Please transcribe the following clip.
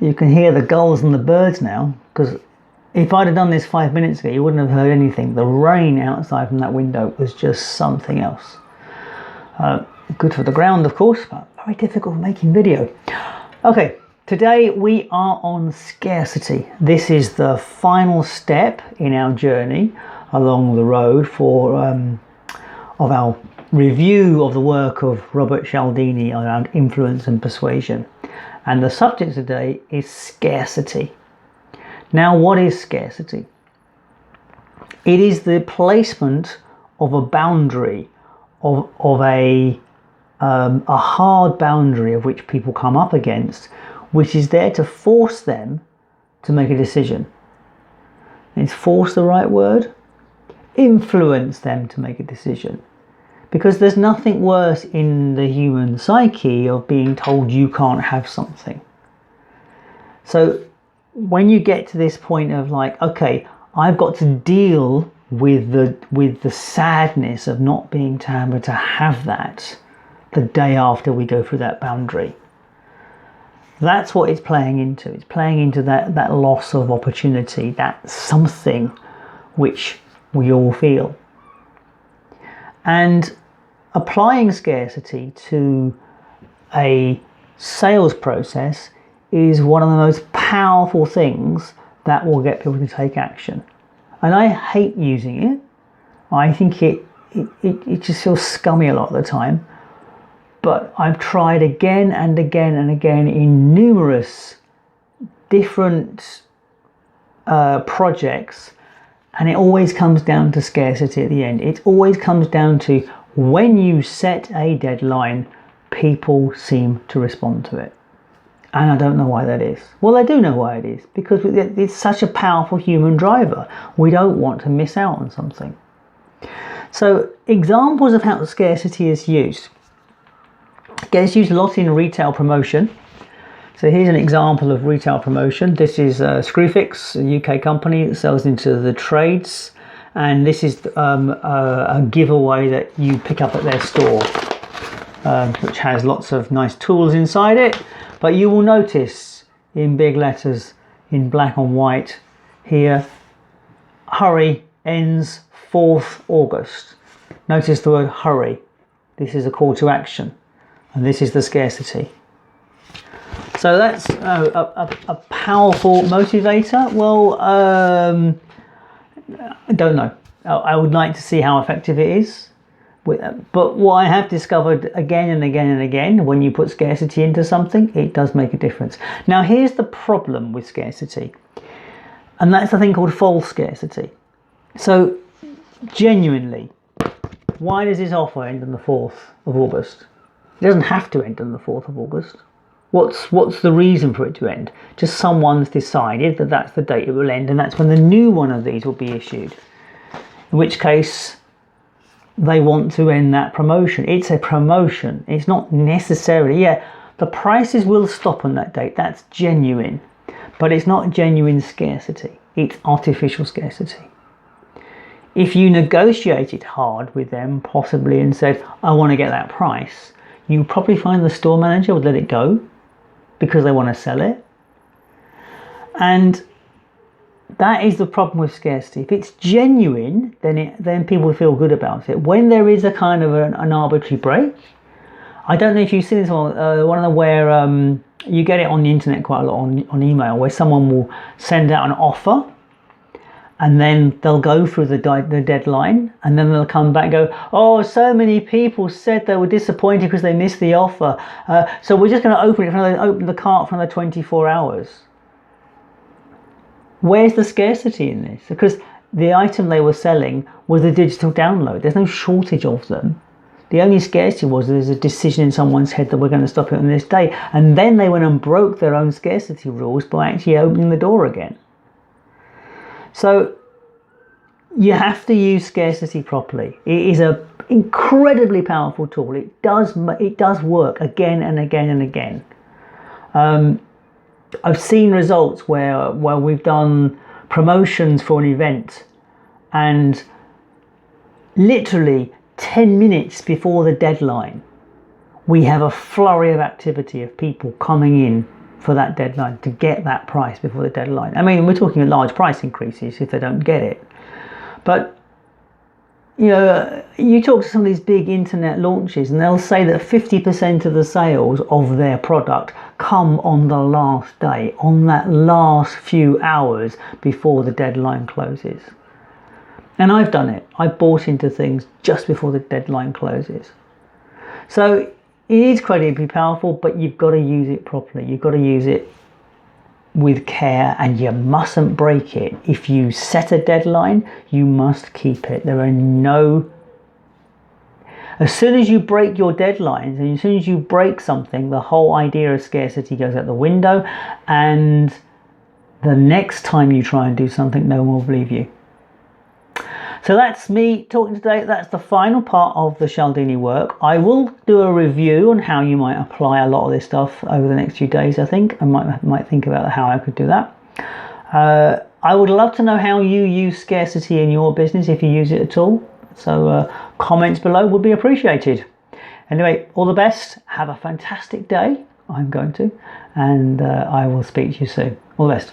You can hear the gulls and the birds now, because if I'd have done this 5 minutes ago, you wouldn't have heard anything. The rain outside from that window was just something else. Good for the ground, of course, but very difficult for making video. Okay, today we are on scarcity. This is the final step in our journey along the road of our review of the work of Robert Cialdini around influence and persuasion. And the subject today is scarcity. Now, what is scarcity? It is the placement of a boundary, of a hard boundary of which people come up against, which is there to force them to make a decision. Is force the right word? Influence them to make a decision. Because there's nothing worse in the human psyche of being told you can't have something. So when you get to this point of like, okay, I've got to deal with the sadness of not being able to have that the day after we go through that boundary. That's what it's playing into. It's playing into that loss of opportunity, that something which we all feel. And applying scarcity to a sales process is one of the most powerful things that will get people to take action. And I hate using it. I think it just feels scummy a lot of the time. But I've tried again and again and again in numerous different projects, and it always comes down to scarcity at the end. It always comes down to when you set a deadline, people seem to respond to it. And I don't know why that is. Well, I do know why it is, because it's such a powerful human driver. We don't want to miss out on something. So examples of how scarcity is used. It gets used a lot in retail promotion. So here's an example of retail promotion. This is Screwfix, a UK company that sells into the trades. And this is a giveaway that you pick up at their store, which has lots of nice tools inside it. But you will notice in big letters in black and white here, hurry ends 4th August. Notice the word hurry. This is a call to action. And this is the scarcity. So that's a powerful motivator. Well, I don't know. I would like to see how effective it is. But what I have discovered again and again and again, when you put scarcity into something, it does make a difference. Now, here's the problem with scarcity. And that's the thing called false scarcity. So, genuinely, why does this offer end on the 4th of August? It doesn't have to end on the 4th of August. What's the reason for it to end? Just someone's decided that that's the date it will end, and that's when the new one of these will be issued. In which case, they want to end that promotion. It's a promotion. It's not necessarily, the prices will stop on that date. That's genuine. But it's not genuine scarcity. It's artificial scarcity. If you negotiated hard with them, possibly, and said, I want to get that price, you probably find the store manager would let it go because they want to sell it. And that is the problem with scarcity. If it's genuine, then people feel good about it. When there is a kind of an arbitrary break, I don't know if you've seen this one of the where you get it on the internet quite a lot on email, where someone will send out an offer and then they'll go through the deadline, and then they'll come back and go, oh, so many people said they were disappointed because they missed the offer, so we're just going to open the cart for another 24 hours. Where's the scarcity in this? Because the item they were selling was a digital download. There's no shortage of them. The only scarcity was there's a decision in someone's head that we're going to stop it on this day. And then they went and broke their own scarcity rules by actually opening the door again. So you have to use scarcity properly. It is an incredibly powerful tool. It does work again and again and again. I've seen results where we've done promotions for an event, and literally 10 minutes before the deadline, we have a flurry of activity of people coming in for that deadline, to get that price before the deadline. I mean, we're talking large price increases if they don't get it. But you know, you talk to some of these big internet launches and they'll say that 50% of the sales of their product come on the last day, on that last few hours before the deadline closes. And I've done it. I bought into things just before the deadline closes. So it is incredibly powerful, but you've got to use it properly. You've got to use it with care, and you mustn't break it. If you set a deadline, you must keep it. As soon as you break your deadlines, and as soon as you break something, the whole idea of scarcity goes out the window, and the next time you try and do something, no one will believe you. So that's me talking today. That's the final part of the Cialdini work. I will do a review on how you might apply a lot of this stuff over the next few days, I think. I might think about how I could do that. I would love to know how you use scarcity in your business, if you use it at all. So comments below would be appreciated. Anyway, all the best. Have a fantastic day. I'm going to. And I will speak to you soon. All the best.